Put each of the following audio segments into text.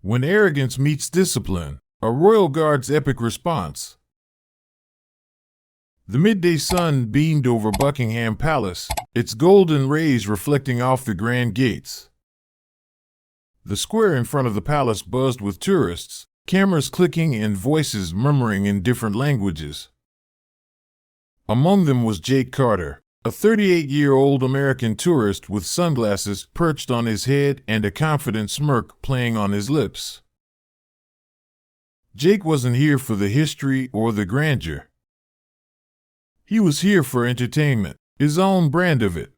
When arrogance meets discipline, a royal guard's epic response. The midday sun beamed over Buckingham Palace, its golden rays reflecting off the grand gates. The square in front of the palace buzzed with tourists, cameras clicking and voices murmuring in different languages. Among them was Jake Carter, a 38-year-old American tourist with sunglasses perched on his head and a confident smirk playing on his lips. Jake wasn't here for the history or the grandeur. He was here for entertainment, his own brand of it.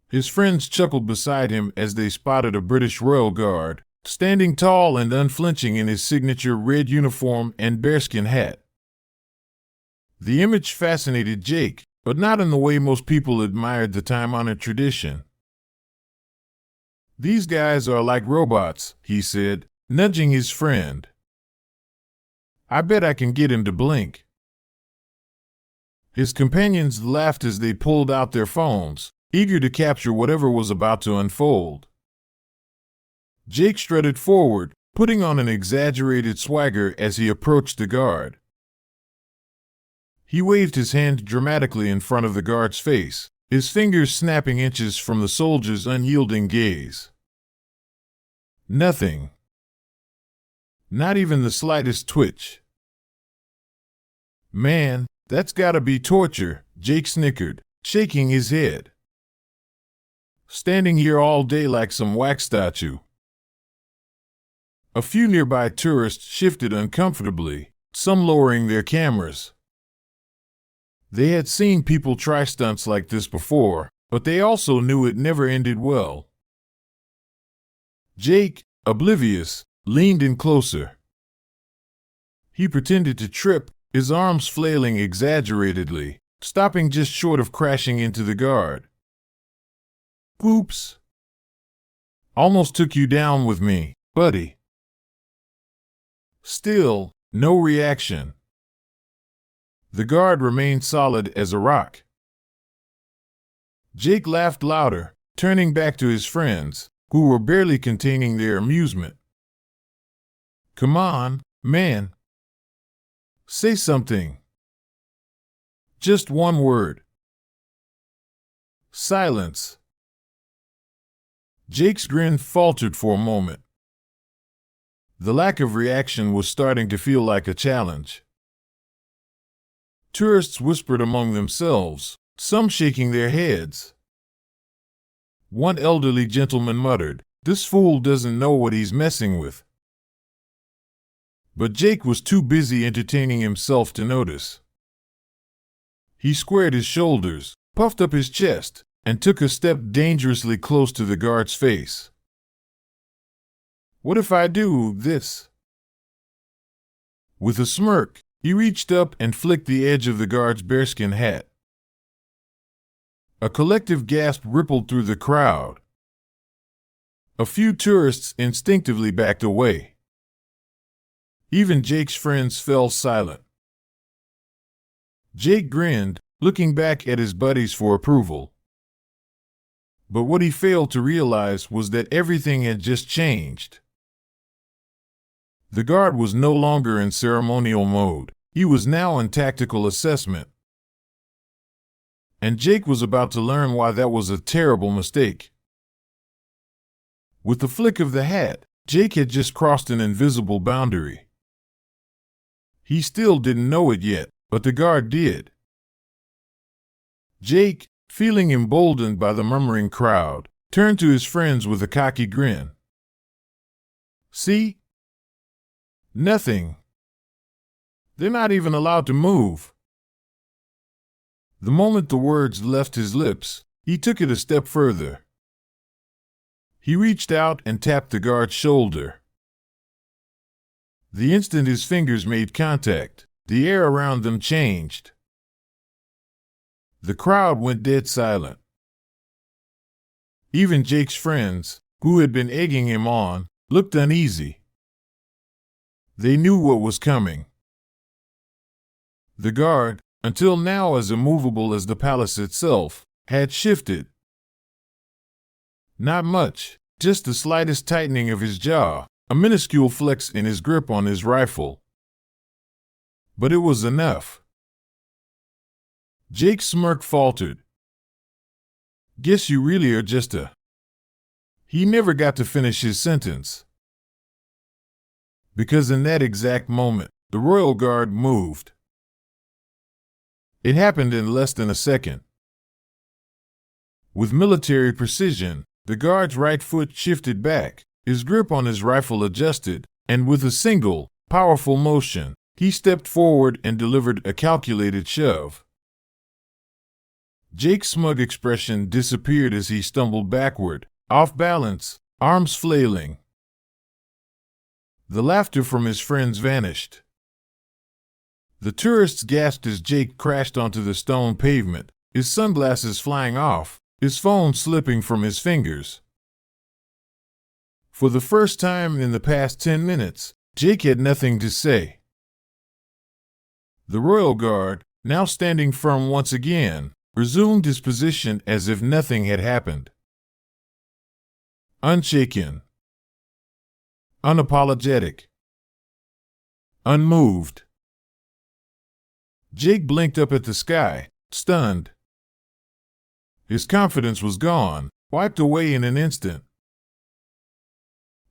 His friends chuckled beside him as they spotted a British royal guard, standing tall and unflinching in his signature red uniform and bearskin hat. The image fascinated Jake, but not in the way most people admired the time-honored tradition. "These guys are like robots," he said, nudging his friend. "I bet I can get him to blink." His companions laughed as they pulled out their phones, eager to capture whatever was about to unfold. Jake strutted forward, putting on an exaggerated swagger as he approached the guard. He waved his hand dramatically in front of the guard's face, his fingers snapping inches from the soldier's unyielding gaze. Nothing. Not even the slightest twitch. "Man, that's gotta be torture," Jake snickered, shaking his head. "Standing here all day like some wax statue." A few nearby tourists shifted uncomfortably, some lowering their cameras. They had seen people try stunts like this before, but they also knew it never ended well. Jake, oblivious, leaned in closer. He pretended to trip, his arms flailing exaggeratedly, stopping just short of crashing into the guard. "Oops. Almost took you down with me, buddy." Still, no reaction. The guard remained solid as a rock. Jake laughed louder, turning back to his friends, who were barely containing their amusement. "Come on, man. Say something. Just one word." Silence. Jake's grin faltered for a moment. The lack of reaction was starting to feel like a challenge. Tourists whispered among themselves, some shaking their heads. One elderly gentleman muttered, "This fool doesn't know what he's messing with." But Jake was too busy entertaining himself to notice. He squared his shoulders, puffed up his chest, and took a step dangerously close to the guard's face. "What if I do this?" With a smirk, he reached up and flicked the edge of the guard's bearskin hat. A collective gasp rippled through the crowd. A few tourists instinctively backed away. Even Jake's friends fell silent. Jake grinned, looking back at his buddies for approval. But what he failed to realize was that everything had just changed. The guard was no longer in ceremonial mode. He was now in tactical assessment. And Jake was about to learn why that was a terrible mistake. With the flick of the hat, Jake had just crossed an invisible boundary. He still didn't know it yet, but the guard did. Jake, feeling emboldened by the murmuring crowd, turned to his friends with a cocky grin. "See? Nothing. They're not even allowed to move." The moment the words left his lips, he took it a step further. He reached out and tapped the guard's shoulder. The instant his fingers made contact, the air around them changed. The crowd went dead silent. Even Jake's friends, who had been egging him on, looked uneasy. They knew what was coming. The guard, until now as immovable as the palace itself, had shifted. Not much, just the slightest tightening of his jaw, a minuscule flex in his grip on his rifle. But it was enough. Jake's smirk faltered. "Guess you really are just a..." He never got to finish his sentence. Because in that exact moment, the Royal Guard moved. It happened in less than a second. With military precision, the guard's right foot shifted back, his grip on his rifle adjusted, and with a single, powerful motion, he stepped forward and delivered a calculated shove. Jake's smug expression disappeared as he stumbled backward, off balance, arms flailing. The laughter from his friends vanished. The tourists gasped as Jake crashed onto the stone pavement, his sunglasses flying off, his phone slipping from his fingers. For the first time in the past 10 minutes, Jake had nothing to say. The Royal Guard, now standing firm once again, resumed his position as if nothing had happened. Unshaken. Unapologetic. Unmoved. Jake blinked up at the sky, stunned. His confidence was gone, wiped away in an instant.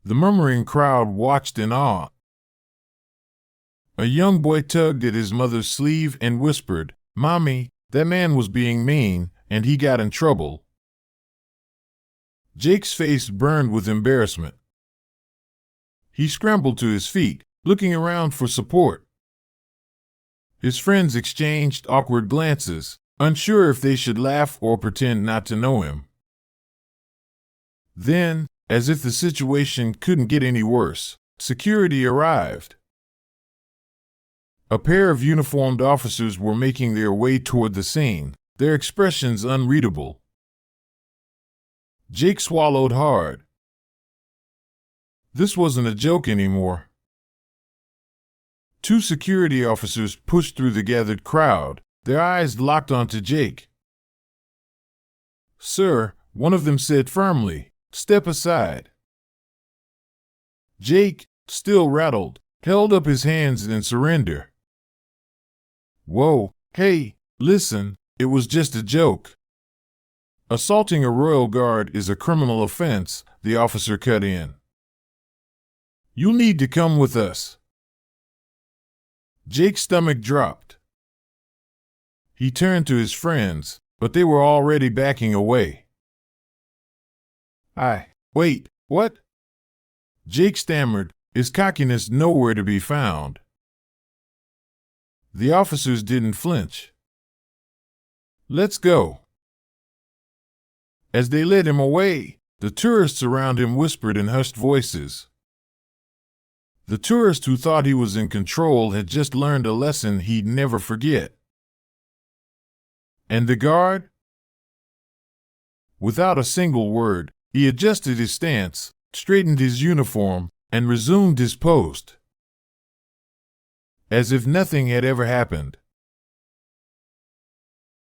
The murmuring crowd watched in awe. A young boy tugged at his mother's sleeve and whispered, "Mommy, that man was being mean, and he got in trouble." Jake's face burned with embarrassment. He scrambled to his feet, looking around for support. His friends exchanged awkward glances, unsure if they should laugh or pretend not to know him. Then, as if the situation couldn't get any worse, security arrived. A pair of uniformed officers were making their way toward the scene, their expressions unreadable. Jake swallowed hard. This wasn't a joke anymore. Two security officers pushed through the gathered crowd, their eyes locked onto Jake. "Sir," one of them said firmly, "step aside." Jake, still rattled, held up his hands in surrender. "Whoa, hey, listen, it was just a joke." "Assaulting a royal guard is a criminal offense," the officer cut in. "You'll need to come with us." Jake's stomach dropped. He turned to his friends, but they were already backing away. Wait, what?" Jake stammered, his cockiness nowhere to be found. The officers didn't flinch. "Let's go." As they led him away, the tourists around him whispered in hushed voices. The tourist who thought he was in control had just learned a lesson he'd never forget. And the guard? Without a single word, he adjusted his stance, straightened his uniform, and resumed his post. As if nothing had ever happened.